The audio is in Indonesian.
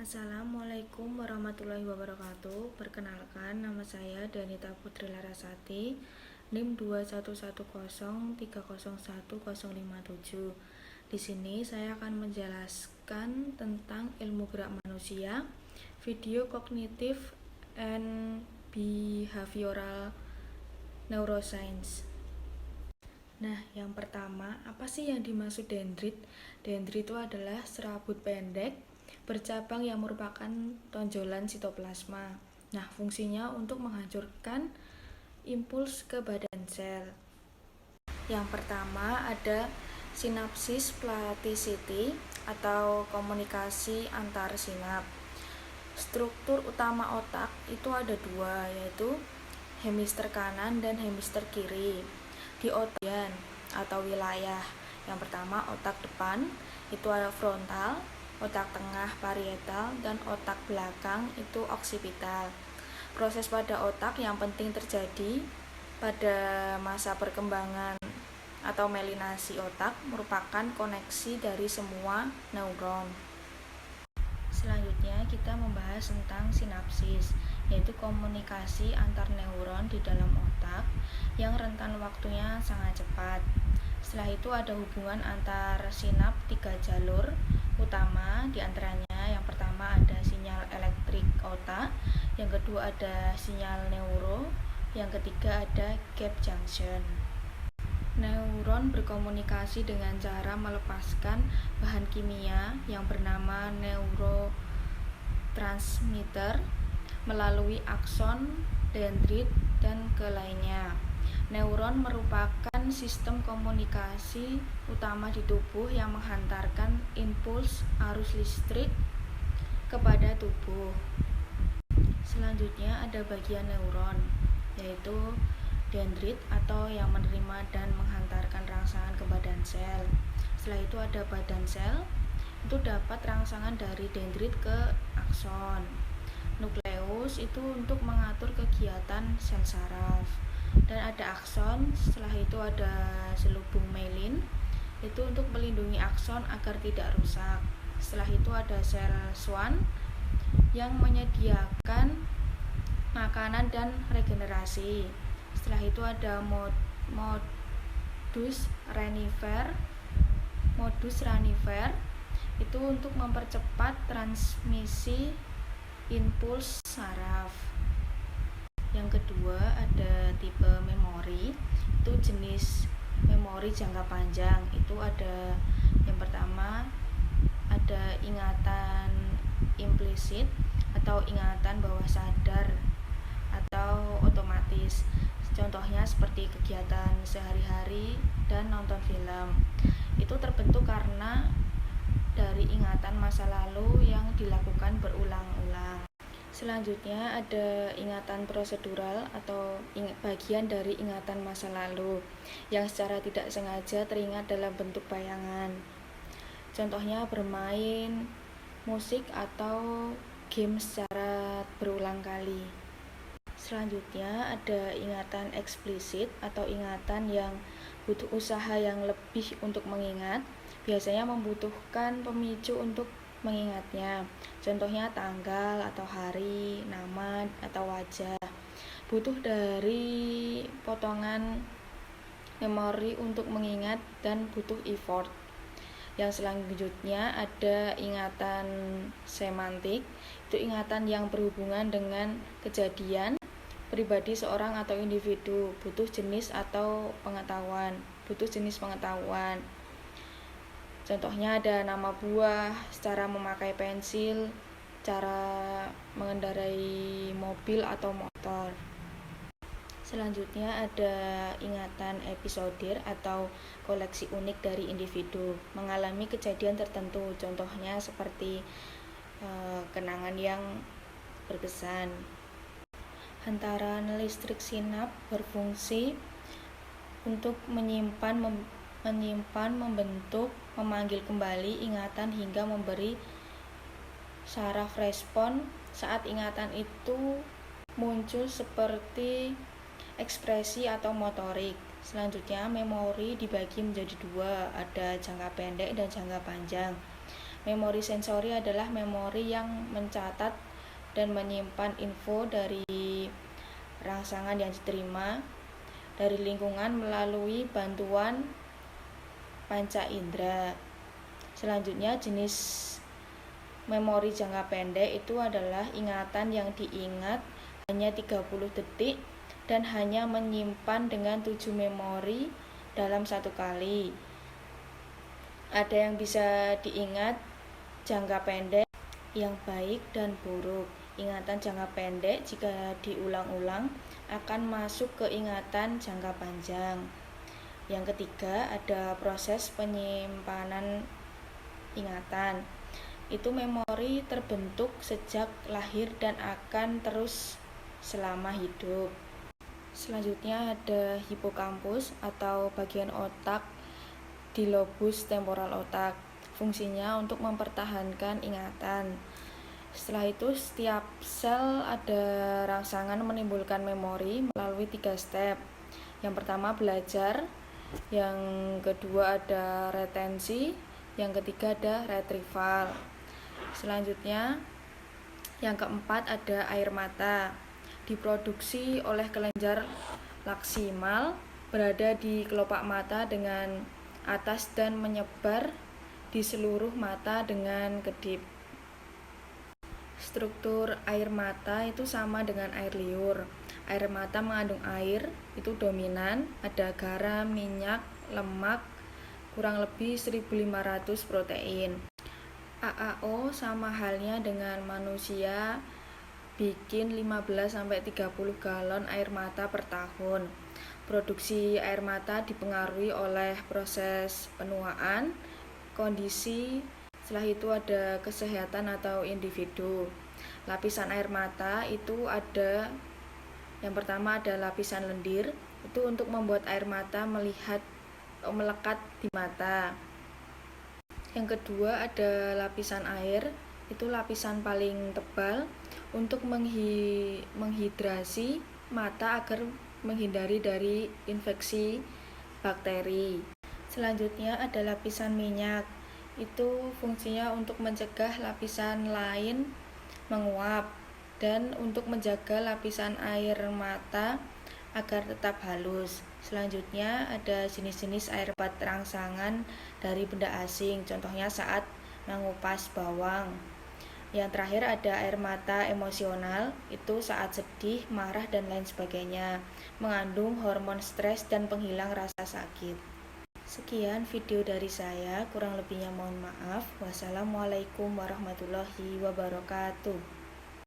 Assalamualaikum warahmatullahi wabarakatuh. Perkenalkan, nama saya Danita Putri Larasati, NIM 21103010057. Di sini saya akan menjelaskan tentang ilmu gerak manusia, video kognitif and behavioral neuroscience. Nah, yang pertama, apa sih yang dimaksud dendrit? Dendrit itu adalah serabut pendek bercabang yang merupakan tonjolan sitoplasma. Nah, fungsinya untuk menghancurkan impuls ke badan sel. Yang pertama ada sinapsis plasticity atau komunikasi antar sinap. Struktur utama otak itu ada dua, yaitu hemisfer kanan dan hemisfer kiri. Di otak atau wilayah, yang pertama otak depan itu ada frontal, otak tengah parietal, dan otak belakang itu oksipital. Proses pada otak yang penting terjadi pada masa perkembangan atau melinasi otak merupakan koneksi dari semua neuron. Selanjutnya kita membahas tentang sinapsis, yaitu komunikasi antar neuron di dalam otak yang rentan waktunya sangat cepat. Setelah itu ada hubungan antar sinap 3 jalur utama, diantaranya yang pertama ada sinyal elektrik otak, yang kedua ada sinyal neuro, yang ketiga ada gap junction. Neuron berkomunikasi dengan cara melepaskan bahan kimia yang bernama neurotransmitter melalui akson, dendrit, dan ke lainnya. Neuron merupakan sistem komunikasi utama di tubuh yang menghantarkan impuls arus listrik kepada tubuh. Selanjutnya ada bagian neuron, yaitu dendrit atau yang menerima dan menghantarkan rangsangan ke badan sel. Setelah itu ada badan sel, itu dapat rangsangan dari dendrit ke akson. Nukleus itu untuk mengatur kegiatan sel saraf. Dan ada akson, setelah itu ada selubung myelin, itu untuk melindungi akson agar tidak rusak. Setelah itu ada sel Schwann yang menyediakan makanan dan regenerasi. Setelah itu ada modus ranifer itu untuk mempercepat transmisi impuls saraf. Yang kedua ada tipe memori, itu jenis memori jangka panjang. Itu ada yang pertama ada ingatan implisit atau ingatan bawah sadar atau otomatis. Contohnya seperti kegiatan sehari-hari dan nonton film. Itu terbentuk karena dari ingatan masa lalu yang dilakukan berulang-ulang. Selanjutnya ada ingatan prosedural atau bagian dari ingatan masa lalu yang secara tidak sengaja teringat dalam bentuk bayangan. Contohnya bermain musik atau game secara berulang kali. Selanjutnya ada ingatan eksplisit atau ingatan yang butuh usaha yang lebih untuk mengingat, biasanya membutuhkan pemicu untuk mengingatnya. Contohnya tanggal atau hari, nama atau wajah. Butuh dari potongan memori untuk mengingat dan butuh effort. Yang selanjutnya ada ingatan semantik, itu ingatan yang berhubungan dengan kejadian pribadi seorang atau individu, butuh jenis pengetahuan. Contohnya ada nama buah, cara memakai pensil, cara mengendarai mobil atau motor. Selanjutnya ada ingatan episodir atau koleksi unik dari individu, mengalami kejadian tertentu. Contohnya seperti kenangan yang berkesan. Hantaran listrik sinap berfungsi untuk menyimpan, membentuk, memanggil kembali ingatan hingga memberi saraf respon saat ingatan itu muncul seperti ekspresi atau motorik. Selanjutnya memori dibagi menjadi dua, ada jangka pendek dan jangka panjang. Memori sensori adalah memori yang mencatat dan menyimpan info dari rangsangan yang diterima dari lingkungan melalui bantuan panca indera. Selanjutnya, jenis memori jangka pendek itu adalah ingatan yang diingat hanya 30 detik dan hanya menyimpan dengan 7 memori dalam satu kali. Ada yang bisa diingat jangka pendek yang baik dan buruk. Ingatan jangka pendek jika diulang-ulang akan masuk ke ingatan jangka panjang. Yang ketiga, ada proses penyimpanan ingatan. Itu memori terbentuk sejak lahir dan akan terus selama hidup. Selanjutnya ada hipokampus atau bagian otak di lobus temporal otak. Fungsinya untuk mempertahankan ingatan. Setelah itu setiap sel ada rangsangan menimbulkan memori melalui 3 step. Yang pertama belajar, yang kedua ada retensi, yang ketiga ada retrieval. Selanjutnya yang keempat ada air mata. Diproduksi oleh kelenjar laksimal, berada di kelopak mata dengan atas dan menyebar di seluruh mata dengan kedip. Struktur air mata itu sama dengan air liur. Air mata mengandung air, itu dominan, ada garam, minyak, lemak, kurang lebih 1500 protein. AAO sama halnya dengan manusia bikin 15-30 galon air mata per tahun. Produksi air mata dipengaruhi oleh proses penuaan, kondisi, setelah itu ada kesehatan atau individu. Lapisan air mata itu ada, yang pertama ada lapisan lendir, itu untuk membuat air mata melekat di mata. Yang kedua ada lapisan air, itu lapisan paling tebal untuk menghidrasi mata agar menghindari dari infeksi bakteri. Selanjutnya ada lapisan minyak, itu fungsinya untuk mencegah lapisan lain menguap dan untuk menjaga lapisan air mata agar tetap halus. Selanjutnya ada jenis-jenis air bat rangsangan dari benda asing, contohnya saat mengupas bawang. Yang terakhir ada air mata emosional, itu saat sedih, marah, dan lain sebagainya, mengandung hormon stres dan penghilang rasa sakit. Sekian video dari saya, kurang lebihnya mohon maaf. Wassalamualaikum warahmatullahi wabarakatuh.